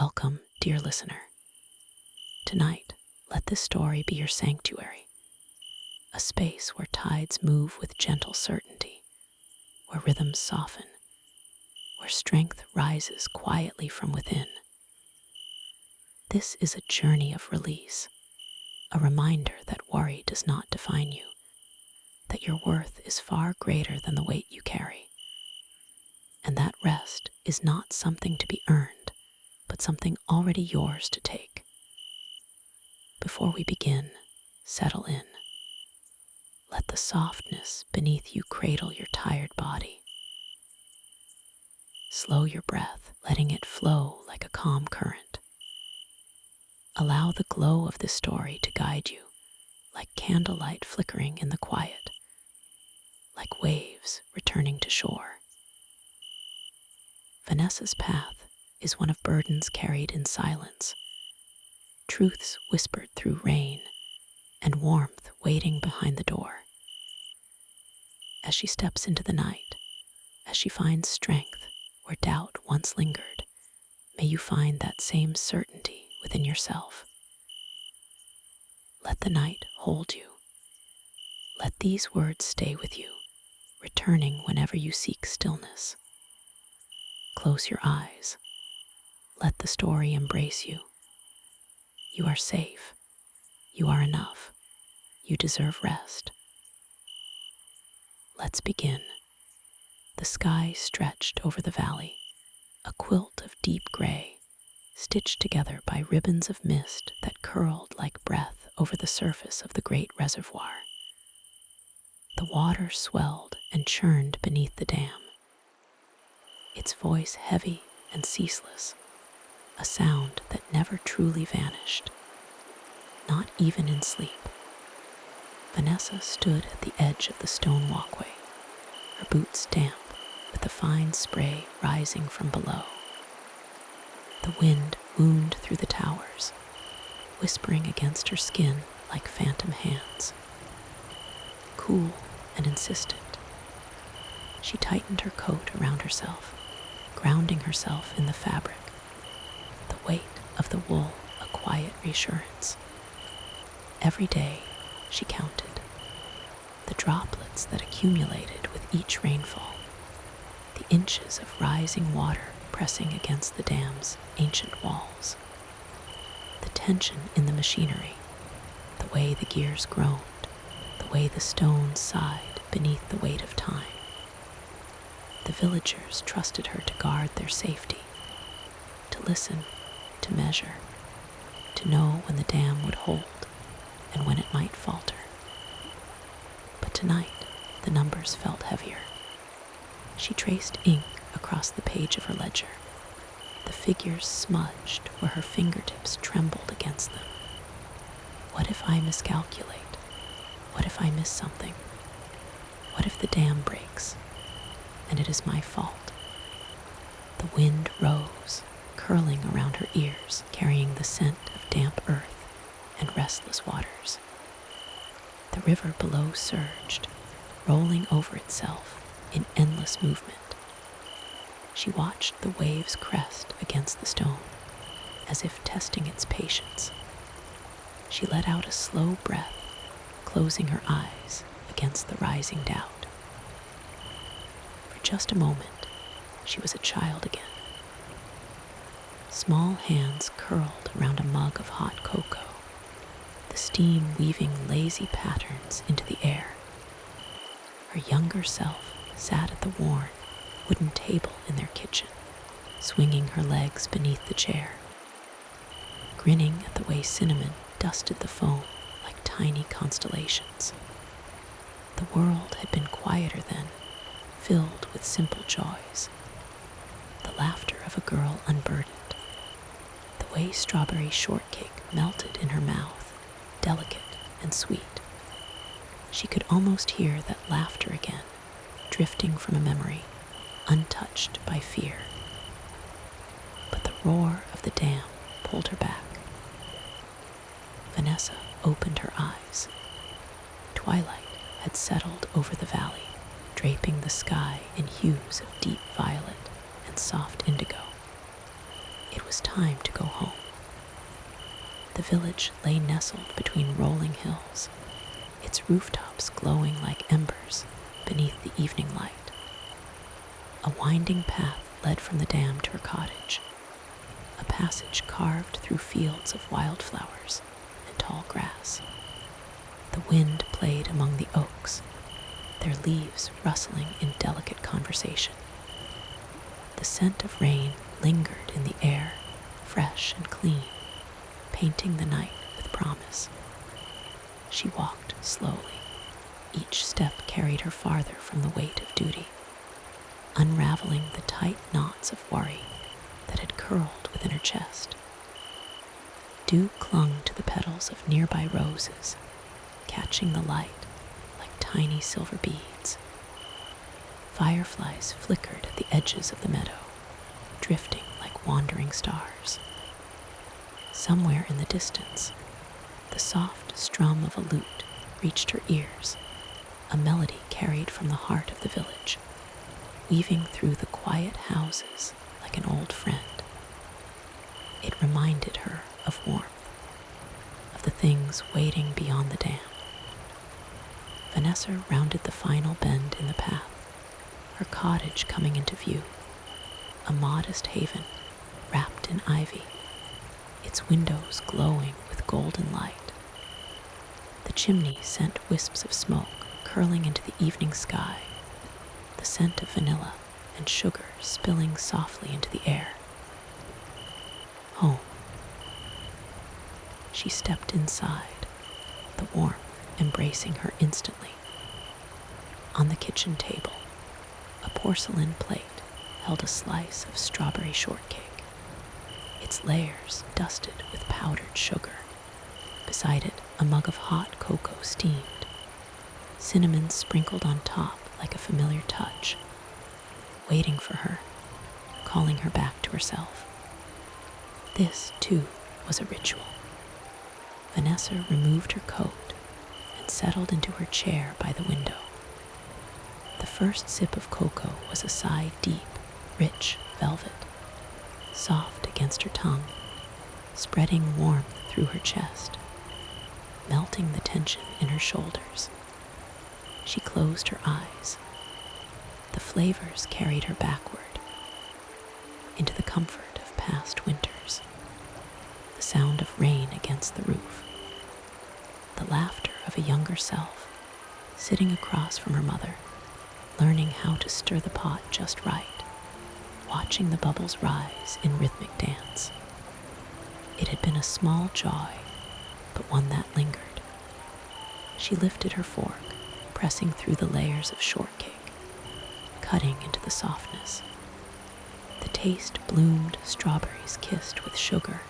Welcome, dear listener. Tonight, let this story be your sanctuary, a space where tides move with gentle certainty, where rhythms soften, where strength rises quietly from within. This is a journey of release, a reminder that worry does not define you, that your worth is far greater than the weight you carry, and that rest is not something to be earned, but something already yours to take. Before we begin, settle in. Let the softness beneath you cradle your tired body. Slow your breath, letting it flow like a calm current. Allow the glow of this story to guide you, like candlelight flickering in the quiet, like waves returning to shore. Vanessa's path is one of burdens carried in silence, truths whispered through rain, and warmth waiting behind the door. As she steps into the night, as she finds strength where doubt once lingered, may you find that same certainty within yourself. Let the night hold you. Let these words stay with you, returning whenever you seek stillness. Close your eyes. Let the story embrace you. You are safe. You are enough. You deserve rest. Let's begin. The sky stretched over the valley, a quilt of deep gray, stitched together by ribbons of mist that curled like breath over the surface of the great reservoir. The water swelled and churned beneath the dam, its voice heavy and ceaseless, a sound that never truly vanished, not even in sleep. Vanesssa stood at the edge of the stone walkway, her boots damp with the fine spray rising from below. The wind moaned through the towers, whispering against her skin like phantom hands. Cool and insistent, she tightened her coat around herself, grounding herself in the fabric, the weight of the wool a quiet reassurance. Every day, she counted the droplets that accumulated with each rainfall, the inches of rising water pressing against the dam's ancient walls, the tension in the machinery, the way the gears groaned, the way the stones sighed beneath the weight of time. The villagers trusted her to guard their safety, to listen, to measure, to know when the dam would hold and when it might falter. But tonight, the numbers felt heavier. She traced ink across the page of her ledger, the figures smudged where her fingertips trembled against them. What if I miscalculate? What if I miss something? What if the dam breaks, and it is my fault? The wind rose, curling around her ears, carrying the scent of damp earth and restless waters. The river below surged, rolling over itself in endless movement. She watched the waves crest against the stone, as if testing its patience. She let out a slow breath, closing her eyes against the rising doubt. For just a moment, she was a child again. Small hands curled around a mug of hot cocoa, the steam weaving lazy patterns into the air. Her younger self sat at the worn wooden table in their kitchen, swinging her legs beneath the chair, grinning at the way cinnamon dusted the foam like tiny constellations. The world had been quieter then, filled with simple joys. The laughter of a girl unburdened, the way strawberry shortcake melted in her mouth, delicate and sweet. She could almost hear that laughter again, drifting from a memory, untouched by fear. But the roar of the dam pulled her back. Vanesssa opened her eyes. Twilight had settled over the valley, draping the sky in hues of deep violet and soft indigo. It was time to go home. The village lay nestled between rolling hills, its rooftops glowing like embers beneath the evening light. A winding path led from the dam to her cottage, a passage carved through fields of wildflowers and tall grass. The wind played among the oaks, their leaves rustling in delicate conversation. The scent of rain lingered in the air, fresh and clean, painting the night with promise. She walked slowly. Each step carried her farther from the weight of duty, unraveling the tight knots of worry that had curled within her chest. Dew clung to the petals of nearby roses, catching the light like tiny silver beads. Fireflies flickered at the edges of the meadow, drifting like wandering stars. Somewhere in the distance, the soft strum of a lute reached her ears, a melody carried from the heart of the village, weaving through the quiet houses like an old friend. It reminded her of warmth, of the things waiting beyond the dam. Vanesssa rounded the final bend in the path, her cottage coming into view, a modest haven wrapped in ivy, its windows glowing with golden light. The chimney sent wisps of smoke curling into the evening sky, the scent of vanilla and sugar spilling softly into the air. Home. She stepped inside, the warmth embracing her instantly. On the kitchen table, a porcelain plate held a slice of strawberry shortcake, its layers dusted with powdered sugar. Beside it, a mug of hot cocoa steamed, cinnamon sprinkled on top like a familiar touch, waiting for her, calling her back to herself. This, too, was a ritual. Vanesssa removed her coat and settled into her chair by the window. The first sip of cocoa was a sigh deep, rich velvet, soft against her tongue, spreading warmth through her chest, melting the tension in her shoulders. She closed her eyes. The flavors carried her backward into the comfort of past winters, the sound of rain against the roof, the laughter of a younger self sitting across from her mother, learning how to stir the pot just right, watching the bubbles rise in rhythmic dance. It had been a small joy, but one that lingered. She lifted her fork, pressing through the layers of shortcake, cutting into the softness. The taste bloomed strawberries kissed with sugar,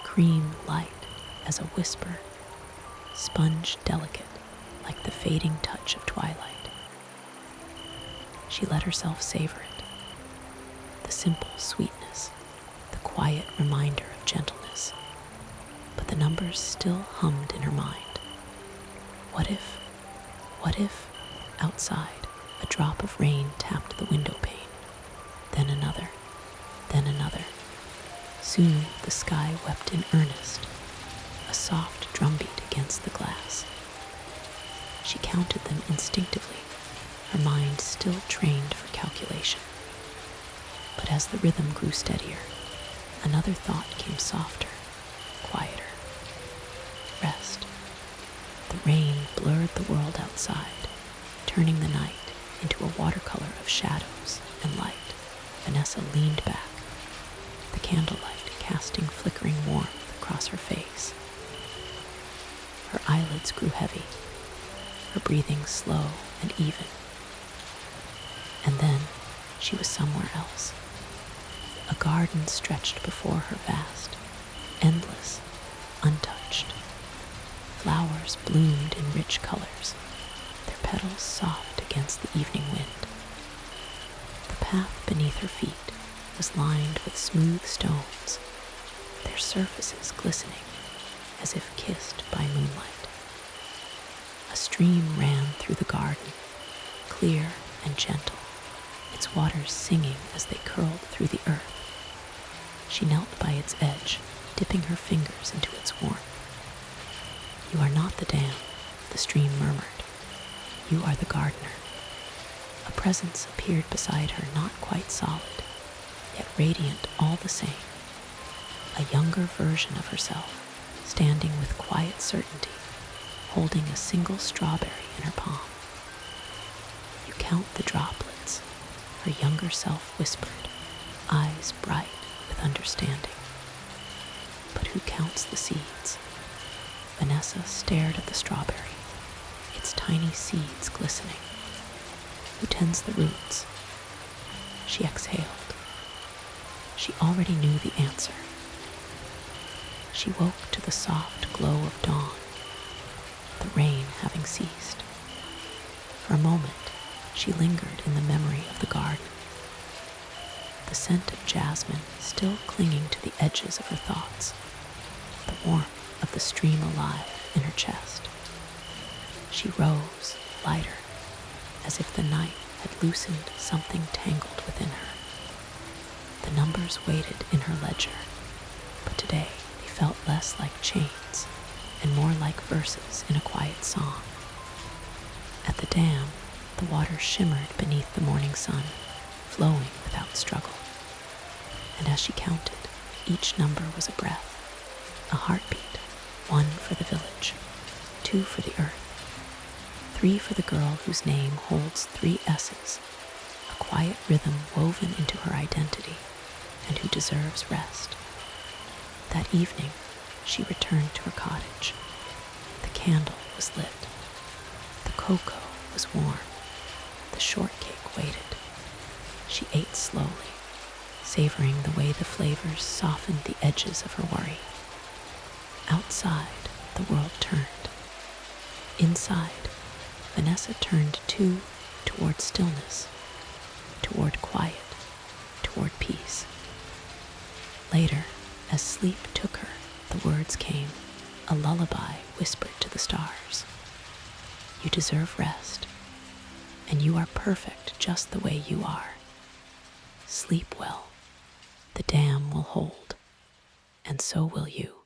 cream light as a whisper, sponge delicate like the fading touch of twilight. She let herself savor it. The simple sweetness, the quiet reminder of gentleness. But the numbers still hummed in her mind. What if, outside, a drop of rain tapped the window pane, then another, then another. Soon the sky wept in earnest, a soft drumbeat against the glass. She counted them instinctively, her mind still trained for calculation. But as the rhythm grew steadier, another thought came softer, quieter. Rest. The rain blurred the world outside, turning the night into a watercolor of shadows and light. Vanesssa leaned back, the candlelight casting flickering warmth across her face. Her eyelids grew heavy, her breathing slow and even. And then she was somewhere else. A garden stretched before her, vast, endless, untouched. Flowers bloomed in rich colors, their petals soft against the evening wind. The path beneath her feet was lined with smooth stones, their surfaces glistening as if kissed by moonlight. A stream ran through the garden, clear and gentle, its waters singing as they curled through the earth. She knelt by its edge, dipping her fingers into its warmth. "You are not the dam," the stream murmured. "You are the gardener." A presence appeared beside her, not quite solid, yet radiant all the same. A younger version of herself, standing with quiet certainty, holding a single strawberry in her palm. "You count the droplets," her younger self whispered, eyes bright with understanding. "But who counts the seeds?" Vanesssa stared at the strawberry, its tiny seeds glistening. "Who tends the roots?" She exhaled. She already knew the answer. She woke to the soft glow of dawn, the rain having ceased. For a moment, she lingered in the memory of the garden, the scent of jasmine still clinging to the edges of her thoughts, the warmth of the stream alive in her chest. She rose, lighter, as if the night had loosened something tangled within her. The numbers waited in her ledger, but today they felt less like chains and more like verses in a quiet song. At the dam, the water shimmered beneath the morning sun, flowing without struggle. And as she counted, each number was a breath, a heartbeat, 1 for the village, 2 for the earth, 3 for the girl whose name holds 3 S's, a quiet rhythm woven into her identity, and who deserves rest. That evening, she returned to her cottage. The candle was lit. The cocoa was warm. The shortcake waited. She ate slowly, savoring the way the flavors softened the edges of her worry. Outside, the world turned. Inside, Vanesssa turned too, toward stillness, toward quiet, toward peace. Later, as sleep took her, the words came, a lullaby whispered to the stars. "You deserve rest, and you are perfect just the way you are. Sleep well. The dam will hold, and so will you."